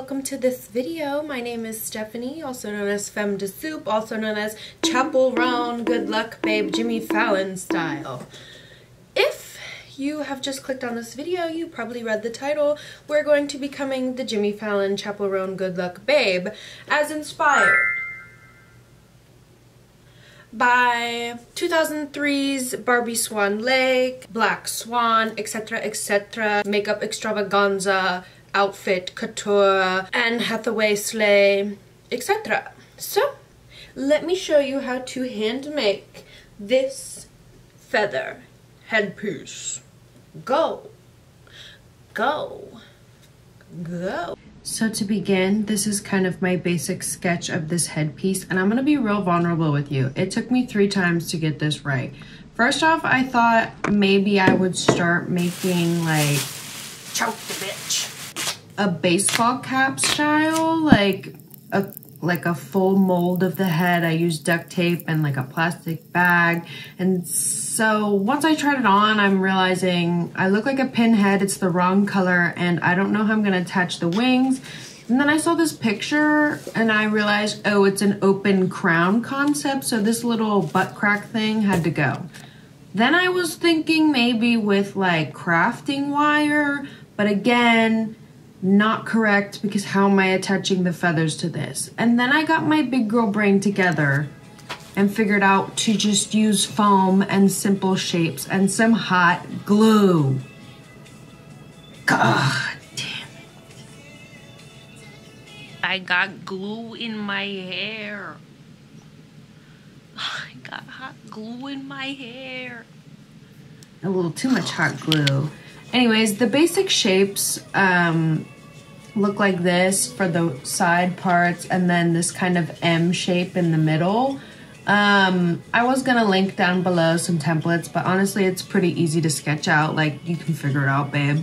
welcome to this video. My name is Stephanie, also known as femmedesoupe, also known as Chappell Roan, good luck babe, Jimmy Fallon style. If you have just clicked on this video, you probably read the title. We're going to be becoming the Jimmy Fallon, Chappell Roan, good luck babe, as inspired by 2003's Barbie Swan Lake, Black Swan, etc, etc, makeup extravaganza, outfit couture, Anne Hathaway slay, etc. So let me show you how to hand make this feather headpiece. Go, go, go. So to begin, this is kind of my basic sketch of this headpiece, and I'm gonna be real vulnerable with you. It took me 3 times to get this right. First off, I thought maybe I would start making like, choke the bitch, a baseball cap style, like a full mold of the head. I used duct tape and like a plastic bag. And so once I tried it on, I'm realizing I look like a pinhead. It's the wrong color and I don't know how I'm gonna attach the wings. And then I saw this picture and I realized, oh, it's an open crown concept. So this little butt crack thing had to go. Then I was thinking maybe with like crafting wire, but again, not correct, because how am I attaching the feathers to this? And then I got my big girl brain together and figured out to just use foam and simple shapes and some hot glue. God damn it. I got glue in my hair. I got hot glue in my hair. A little too much hot glue. Anyways, the basic shapes look like this for the side parts, and then this kind of M shape in the middle. I was gonna link down below some templates, but honestly it's pretty easy to sketch out. Like, you can figure it out, babe.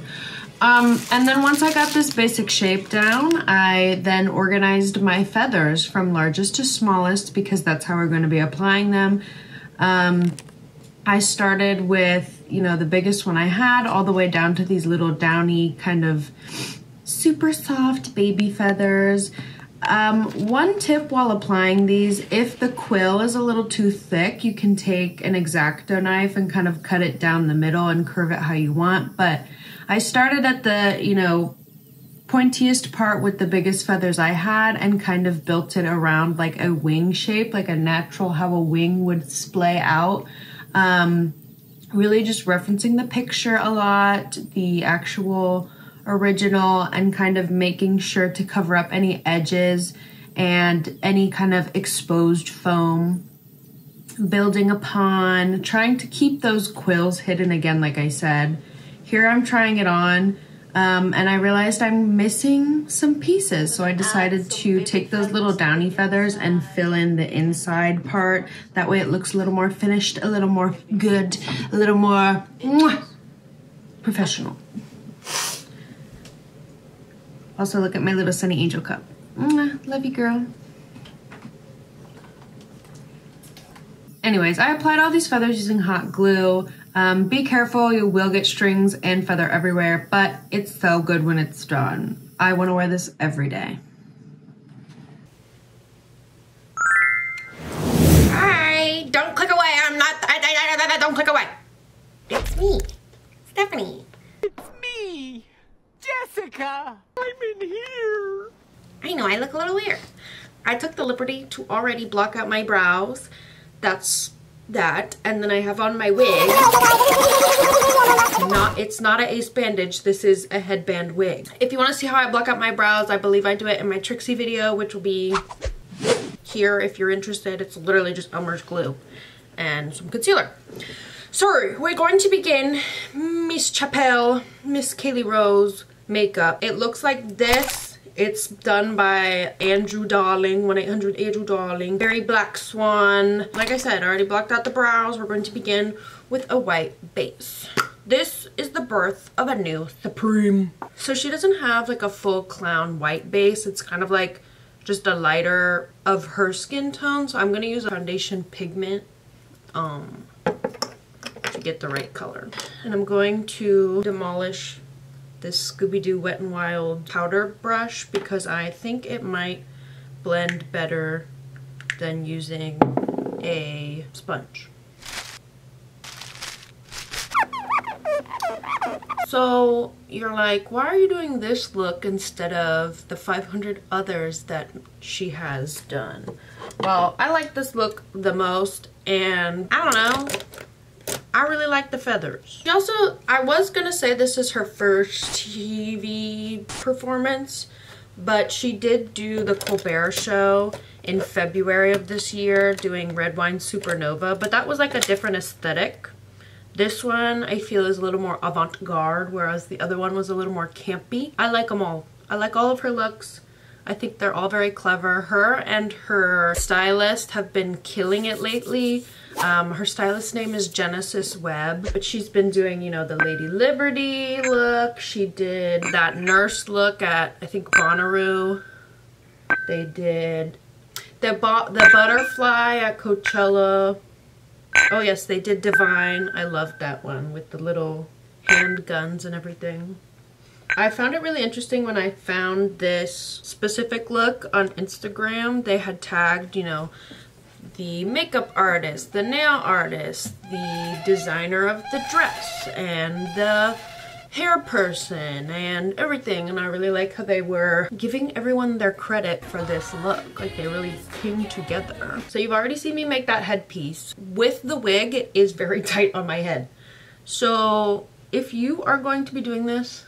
And then once I got this basic shape down, I then organized my feathers from largest to smallest, because that's how we're going to be applying them. I started with, you know, the biggest one I had, all the way down to these little downy kind of super soft baby feathers. One tip while applying these, if the quill is a little too thick, you can take an X-Acto knife and kind of cut it down the middle and curve it how you want. But I started at the, you know, pointiest part with the biggest feathers I had and kind of built it around like a wing shape, like a natural, how a wing would splay out. Really just referencing the picture a lot, the actual original, and kind of making sure to cover up any edges and any kind of exposed foam. Building upon, trying to keep those quills hidden again, like I said. Here I'm trying it on, and I realized I'm missing some pieces, so I decided to take those little downy feathers and fill in the inside part. That way it looks a little more finished, a little more good, a little more professional. Also, look at my little Sunny Angel cup. Love you, girl. Anyways, I applied all these feathers using hot glue. Be careful, you will get strings and feather everywhere, but it's so good when it's done. I want to wear this every day. Hi, don't click away. I'm not, don't click away. It's me, Stephanie. It's me, Jessica. I'm in here. I know, I look a little weird. I took the liberty to already block out my brows. That's that. And then I have on my wig. It's not an ace bandage. This is a headband wig. If you want to see how I block out my brows, I believe I do it in my Trixie video, which will be here if you're interested. It's literally just Elmer's glue and some concealer. So we're going to begin Miss Chappell, Miss Kaylee Rose makeup. It looks like this. It's done by Andrew Darling, 1-800 Darling. Very Black Swan. Like I said, I already blocked out the brows. We're going to begin with a white base. This is the birth of a new Supreme. So she doesn't have like a full clown white base. It's kind of like just a lighter of her skin tone. So I'm going to use a foundation pigment to get the right color. And I'm going to demolish this Scooby-Doo Wet n Wild powder brush because I think it might blend better than using a sponge. So you're like, why are you doing this look instead of the 500 others that she has done? Well, I like this look the most, and I don't know, I really like the feathers. She also, I was gonna say this is her first TV performance, but she did do the Colbert Show in February of this year doing Red Wine Supernova, but that was like a different aesthetic. This one I feel is a little more avant-garde, whereas the other one was a little more campy. I like them all. I like all of her looks. I think they're all very clever. Her and her stylist have been killing it lately. Her stylist's name is Genesis Webb, but she's been doing, you know, the Lady Liberty look. She did that nurse look at, I think, Bonnaroo. They did the butterfly at Coachella. Oh yes, they did Divine. I loved that one with the little handguns and everything. I found it really interesting when I found this specific look on Instagram. They had tagged, you know, the makeup artist, the nail artist, the designer of the dress, and the hair person, and everything. And I really like how they were giving everyone their credit for this look. Like, they really came together. So you've already seen me make that headpiece. With the wig, it is very tight on my head. So if you are going to be doing this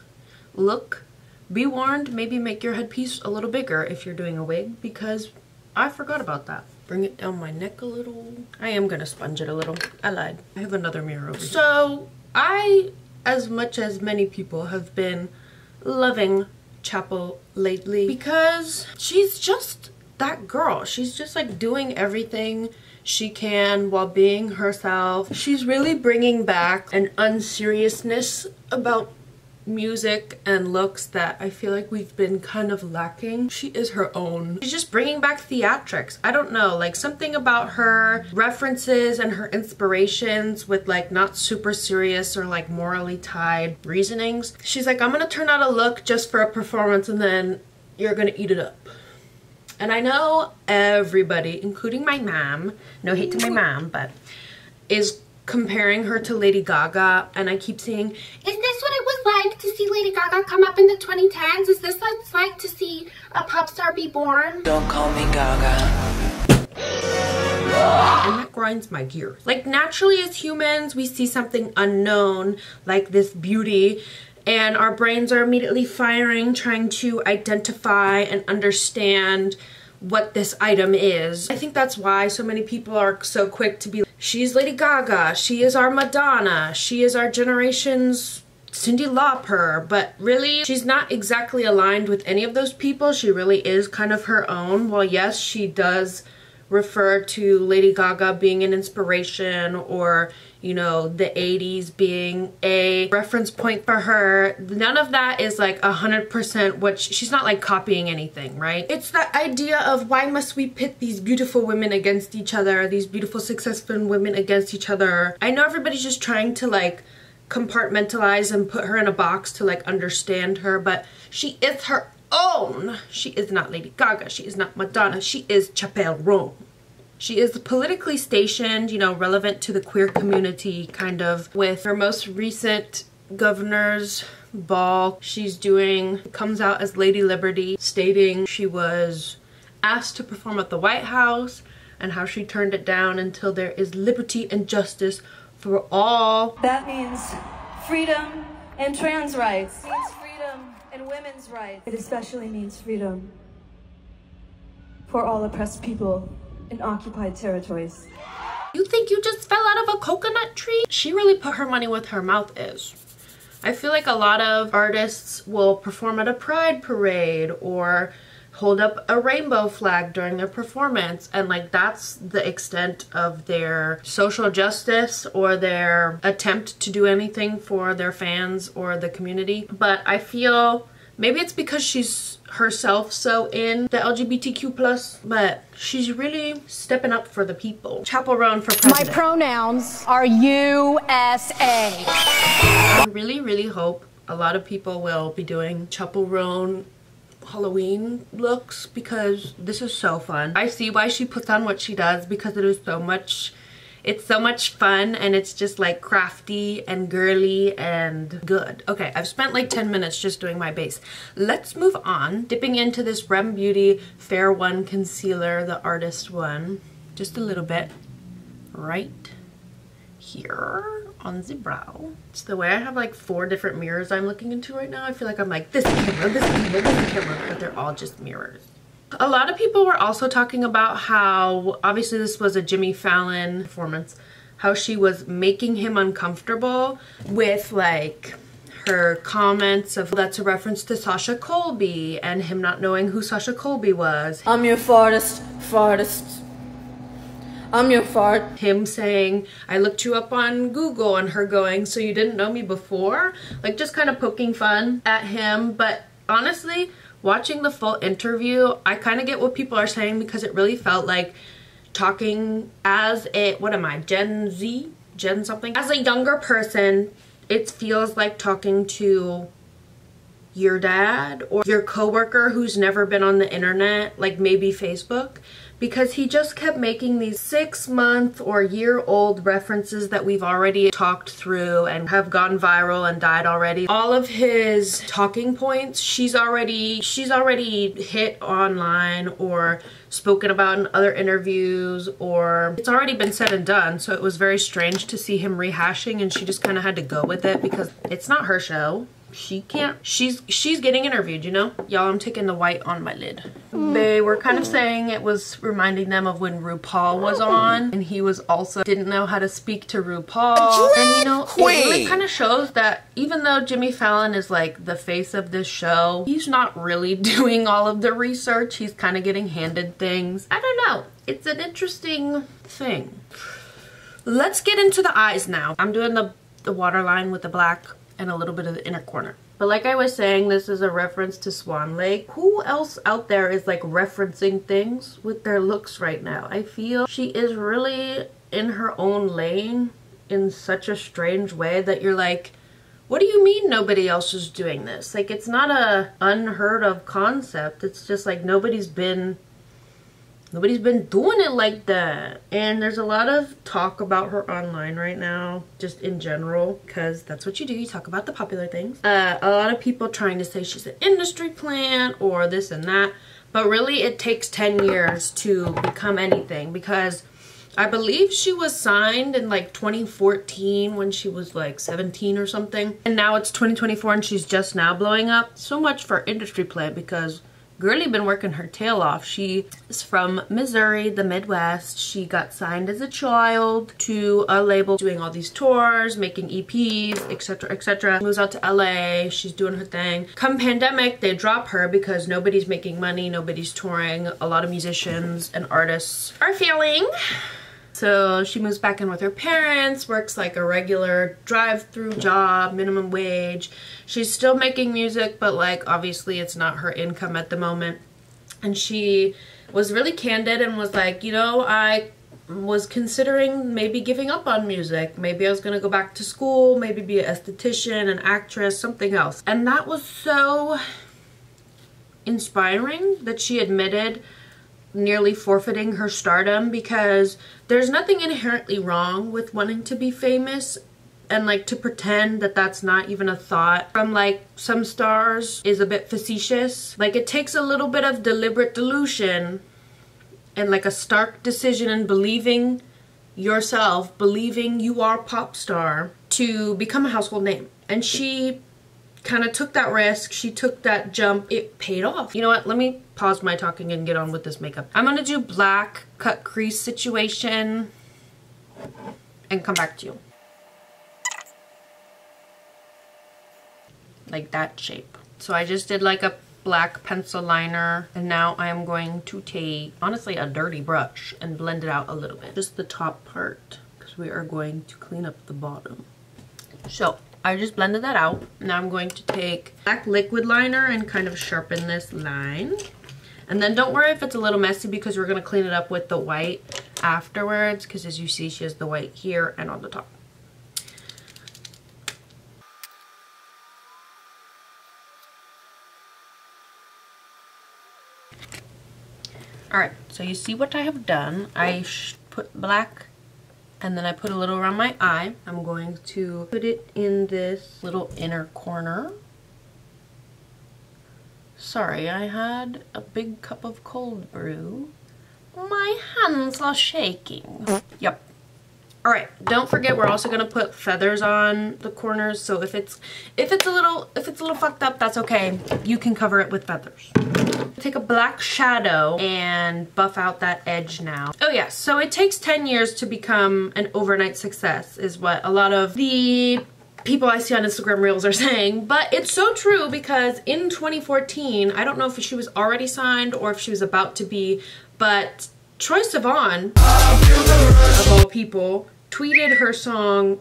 look, be warned, maybe make your headpiece a little bigger if you're doing a wig, because I forgot about that. Bring it down my neck a little. I am gonna sponge it a little. I lied. I have another mirror over here. So I, as much as many people, have been loving Chappell lately because she's just that girl. She's just like doing everything she can while being herself. She's really bringing back an unseriousness about music and looks that I feel like we've been kind of lacking. She is her own. She's just bringing back theatrics. I don't know, like something about her references and her inspirations with like not super serious or like morally tied reasonings. She's like, I'm gonna turn out a look just for a performance and then you're gonna eat it up. And I know everybody, including my mom, no hate to my mom, but is comparing her to Lady Gaga, and I keep saying, is this what it was like to see Lady Gaga come up in the 2010s? Is this what it's like to see a pop star be born? Don't call me Gaga. And that grinds my gears. Like, naturally as humans, we see something unknown, like this beauty, and our brains are immediately firing, trying to identify and understand what this item is. I think that's why so many people are so quick to be like, she's Lady Gaga, she is our Madonna, she is our generation's Cyndi Lauper, but really she's not exactly aligned with any of those people. She really is kind of her own. While yes, she does refer to Lady Gaga being an inspiration, or you know, the 80s being a reference point for her. None of that is like 100% what she's not like copying anything, right? It's that idea of why must we pit these beautiful women against each other, these beautiful successful women against each other. I know everybody's just trying to like compartmentalize and put her in a box to like understand her, but she is her own. She is not Lady Gaga, she is not Madonna, she is Chappell Roan. She is politically stationed, you know, relevant to the queer community, kind of. With her most recent governor's ball, she's comes out as Lady Liberty, stating she was asked to perform at the White House and how she turned it down until there is liberty and justice for all. That means freedom and trans rights. It means freedom and women's rights. It especially means freedom for all oppressed people in occupied territories. You think you just fell out of a coconut tree? She really put her money where her mouth is. I feel like a lot of artists will perform at a pride parade or hold up a rainbow flag during their performance, and like that's the extent of their social justice or their attempt to do anything for their fans or the community. But I feel maybe it's because she's herself so in the LGBTQ+, but she's really stepping up for the people. Chappell Roan for president. My pronouns are USA. I really, really hope a lot of people will be doing Chappell Roan Halloween looks because this is so fun. I see why she puts on what she does because it is so much, it's so much fun, and it's just like crafty and girly and good. Okay, I've spent like 10 minutes just doing my base. Let's move on. Dipping into this Rem Beauty Fair One concealer, the artist one, just a little bit right here on the brow. It's the way I have like 4 different mirrors I'm looking into right now. I feel like I'm like this camera, this camera, this camera, but they're all just mirrors. A lot of people were also talking about how, obviously this was a Jimmy Fallon performance, how she was making him uncomfortable with like her comments of that's a reference to Sasha Colby and him not knowing who Sasha Colby was. I'm your fartest. I'm your fart. Him saying, I looked you up on Google, and her going, so you didn't know me before? Like just kind of poking fun at him. But honestly, watching the full interview, I kind of get what people are saying because it really felt like talking as a, what am I, Gen Z? Gen something? As a younger person, it feels like talking to your dad or your coworker who's never been on the internet, like maybe Facebook, because he just kept making these 6-month or year-old references that we've already talked through and have gone viral and died already. All of his talking points, she's already hit online or spoken about in other interviews, or it's already been said and done. So it was very strange to see him rehashing, and she just kind of had to go with it because it's not her show. She can't, she's getting interviewed, you know? Y'all, I'm taking the white on my lid. They were kind of saying it was reminding them of when RuPaul was on, and he was also didn't know how to speak to RuPaul. And you know, it really kind of shows that even though Jimmy Fallon is like the face of this show, he's not really doing all of the research. He's kind of getting handed things. I don't know. It's an interesting thing. Let's get into the eyes now. I'm doing the waterline with the black and a little bit of the inner corner. But like I was saying, this is a reference to Swan Lake. Who else out there is like referencing things with their looks right now? I feel she is really in her own lane in such a strange way that you're like, what do you mean nobody else is doing this? Like, it's not a unheard of concept. It's just like nobody's been doing it like that. And there's a lot of talk about her online right now, just in general, because that's what you do. You talk about the popular things. A lot of people trying to say she's an industry plant or this and that. But really, it takes 10 years to become anything, because I believe she was signed in like 2014 when she was like 17 or something. And now it's 2024 and she's just now blowing up. So much for industry plant, because girlie been working her tail off. She is from Missouri, the Midwest. She got signed as a child to a label, doing all these tours, making EPs, etc, etc. Moves out to LA. She's doing her thing. Come pandemic, they drop her because nobody's making money, nobody's touring. A lot of musicians and artists are failing. So she moves back in with her parents, works like a regular drive-through job, minimum wage. She's still making music, but like obviously it's not her income at the moment. And she was really candid and was like, you know, I was considering maybe giving up on music. Maybe I was gonna go back to school, maybe be an esthetician, an actress, something else. And that was so inspiring that she admitted nearly forfeiting her stardom, because there's nothing inherently wrong with wanting to be famous, and like to pretend that that's not even a thought from like some stars is a bit facetious. Like, it takes a little bit of deliberate delusion and like a stark decision in believing yourself, believing you are a pop star, to become a household name. And she kind of took that risk. She took that jump. It paid off. You know what? Let me pause my talking and get on with this makeup. I'm gonna do black cut crease situation and come back to you. Like that shape. So I just did like a black pencil liner, and now I'm going to take, honestly, a dirty brush and blend it out a little bit. Just the top part, because we are going to clean up the bottom. So I just blended that out. Now I'm going to take black liquid liner and kind of sharpen this line. And then don't worry if it's a little messy, because we're going to clean it up with the white afterwards, because as you see, she has the white here and on the top. Alright, so you see what I have done. I put black and then I put a little around my eye. I'm going to put it in this little inner corner. Sorry, I had a big cup of cold brew. My hands are shaking. Yep. Alright, don't forget we're also gonna put feathers on the corners, so if it's a little fucked up, that's okay. You can cover it with feathers. Take a black shadow and buff out that edge now. Oh yeah, so it takes 10 years to become an overnight success is what a lot of the people I see on Instagram Reels are saying, but it's so true because in 2014, I don't know if she was already signed or if she was about to be, but Troye Sivan, of all people, tweeted her song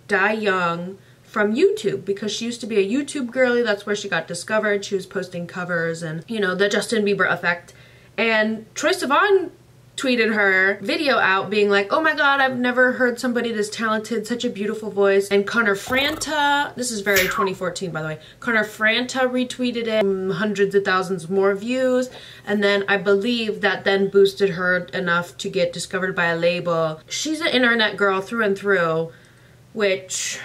Die Young from YouTube because she used to be a YouTube girly. That's where she got discovered. She was posting covers and, you know, the Justin Bieber effect. And Troye Sivan tweeted her video out being like, oh my god, I've never heard somebody this talented, such a beautiful voice. And Connor Franta, this is very 2014 by the way, Connor Franta retweeted it, hundreds of thousands more views, and then I believe that then boosted her enough to get discovered by a label. She's an internet girl through and through, which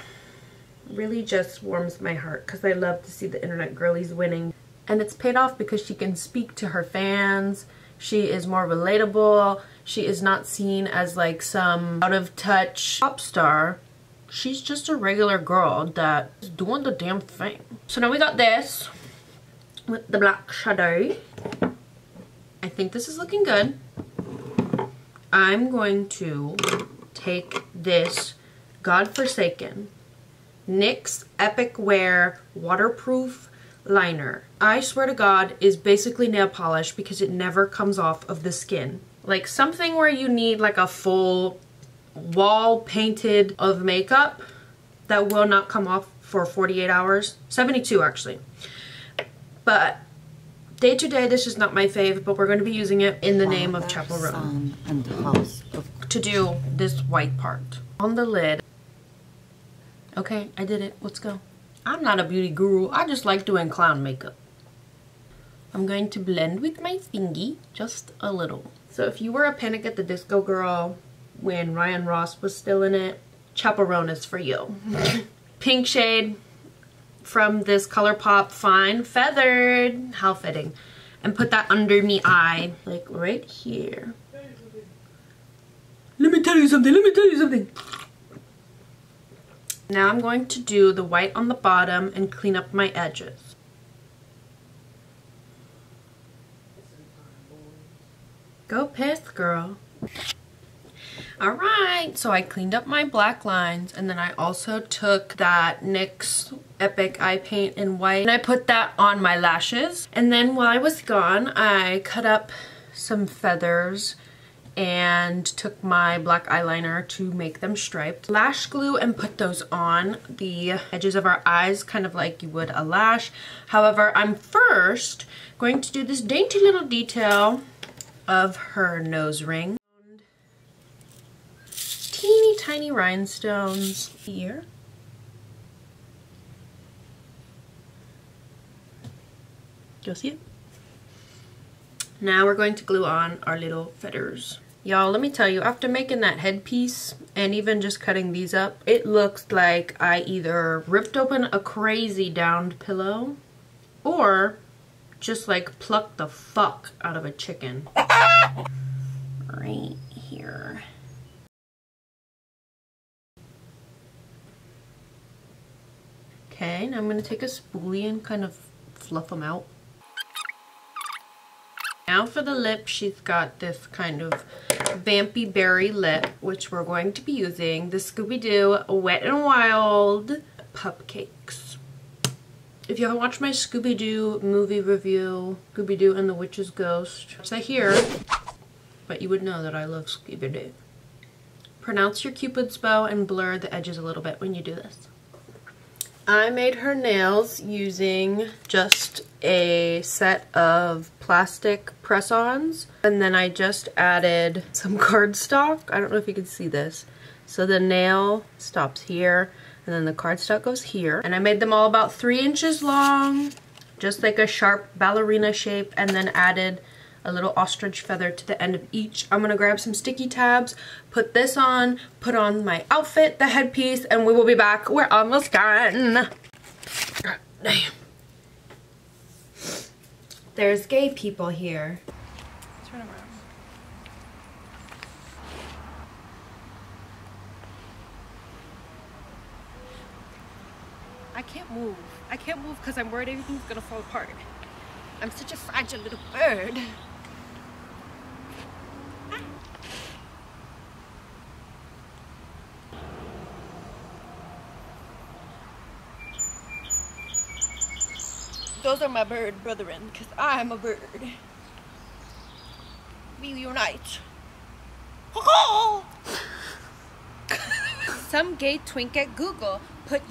really just warms my heart because I love to see the internet girlies winning. And it's paid off because she can speak to her fans. She is more relatable. She is not seen as like some out of touch pop star. She's just a regular girl that is doing the damn thing. So now we got this with the black shadow. I think this is looking good. I'm going to take this Godforsaken NYX Epic Wear waterproof liner. I swear to God is basically nail polish because it never comes off of the skin. Like something where you need like a full wall painted of makeup that will not come off for 48 hours. 72 actually. But day to day this is not my fave, but we're going to be using it in the name of Chappell Roan to do this white part on the lid. Okay, I did it. Let's go. I'm not a beauty guru. I just like doing clown makeup. I'm going to blend with my thingy just a little. So if you were a Panic at the Disco girl when Ryan Ross was still in it, Chappell Roan is for you. Pink shade from this ColourPop Fine Feathered. How fitting. And put that under me eye, like right here. Let me tell you something. Let me tell you something. Now I'm going to do the white on the bottom and clean up my edges. Go piss, girl. Alright, so I cleaned up my black lines and then I also took that NYX Epic Eye Paint in white and I put that on my lashes. And then while I was gone, I cut up some feathers and took my black eyeliner to make them striped. Lash glue and put those on the edges of our eyes, kind of like you would a lash. However, I'm first going to do this dainty little detail of her nose ring. Teeny tiny rhinestones here. You'll see it. Now we're going to glue on our little feathers. Y'all, let me tell you, after making that headpiece and even just cutting these up, it looks like I either ripped open a crazy downed pillow or just like plucked the fuck out of a chicken. Right here. Okay, now I'm going to take a spoolie and kind of fluff them out. Now for the lip, she's got this kind of vampy berry lip, which we're going to be using the Scooby-Doo Wet n Wild Pupcakes. If you haven't watched my Scooby-Doo movie review, Scooby-Doo and the Witch's Ghost, which I hear, but you would know that I love Scooby-Doo. Pronounce your Cupid's bow and blur the edges a little bit when you do this. I made her nails using just a set of plastic press-ons, and then I just added some cardstock. I don't know if you can see this. So the nail stops here, and then the cardstock goes here. And I made them all about 3 inches long, just like a sharp ballerina shape, and then added a little ostrich feather to the end of each. I'm gonna grab some sticky tabs, put this on, put on my outfit, the headpiece, and we will be back. We're almost done. God damn. There's gay people here. Turn around. I can't move. I can't move because I'm worried everything's gonna fall apart. I'm such a fragile little bird. Ah. Those are my bird brethren, because I'm a bird. We unite. Some gay twink at Google put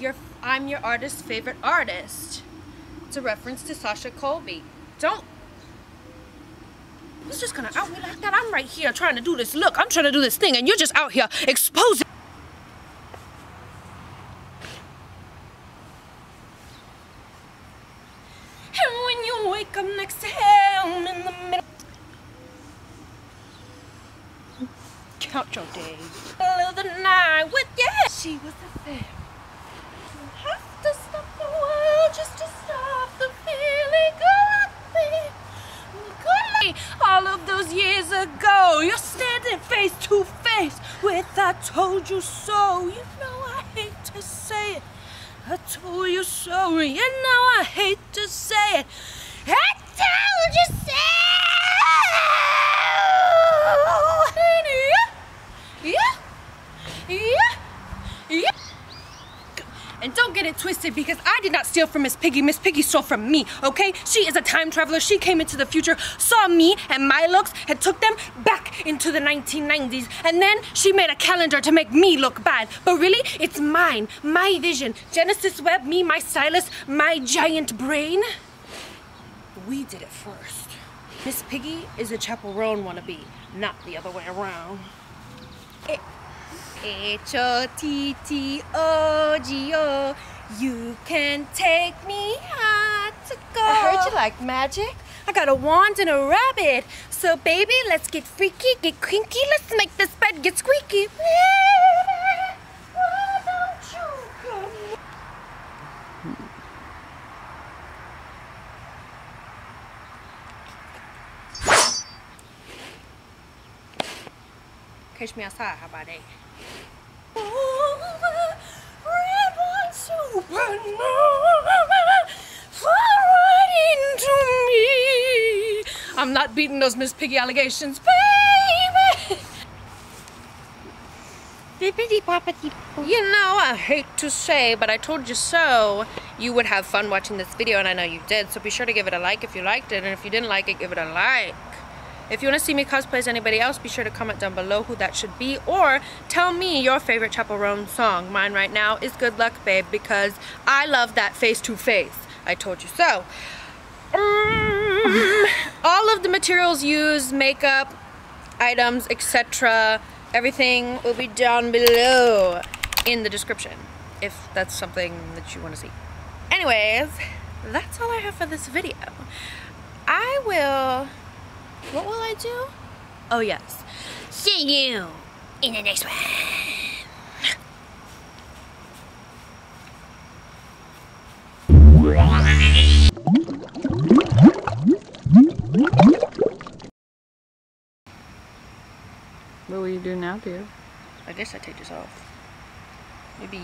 I'm your artist's favorite artist. It's a reference to Sasha Colby. Don't. Who's just gonna out me like that? I'm right here trying to do this. Look, I'm trying to do this thing, and you're just out here exposing. And when you wake up next to him in the middle. Count your days. Middle of the night with you. She was a fair. You have to stop the world just to stop the feeling of me. All of those years ago, you're standing face to face with I told you so. You know I hate to say it. I told you so. You know I hate to say it. I told you so. Yeah. And don't get it twisted, because I did not steal from Miss Piggy. Miss Piggy stole from me, okay? She is a time traveler. She came into the future, saw me and my looks, and took them back into the 1990s. And then she made a calendar to make me look bad. But really, it's mine, my vision. Genesis Webb, me, my stylist, my giant brain. We did it first. Miss Piggy is a Chappell Roan wannabe, not the other way around. H-O-T-T-O-G-O, you can take me hard to go. I heard you like magic. I got a wand and a rabbit. So baby, let's get freaky, get kinky. Let's make this bed get squeaky. Why don't you come? Catch me outside, how about that? I'm not beating those Miss Piggy allegations, baby. You know, I hate to say, but I told you so. You would have fun watching this video, and I know you did. So be sure to give it a like if you liked it, and if you didn't like it, give it a like. If you want to see me cosplay as anybody else, be sure to comment down below who that should be, or tell me your favorite Chappell Roan song. Mine right now is Good Luck Babe, because I love that face to face. I told you so. All of the materials used, makeup, items, etc., everything will be down below in the description, if that's something that you want to see. Anyways, that's all I have for this video. What will I do? Oh yes. See you in the next one. What will you do now, dear? I guess I take this off. Maybe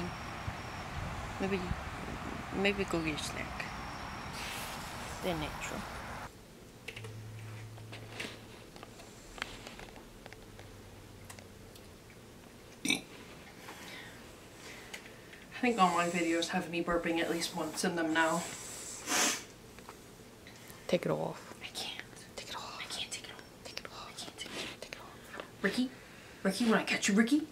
go get a snack. They're natural. I think all my videos have me burping at least once in them now. Take it off. I can't. Take it off. I can't take it off. Take it off. I can't take it off. Ricky? Ricky, when I catch you, Ricky?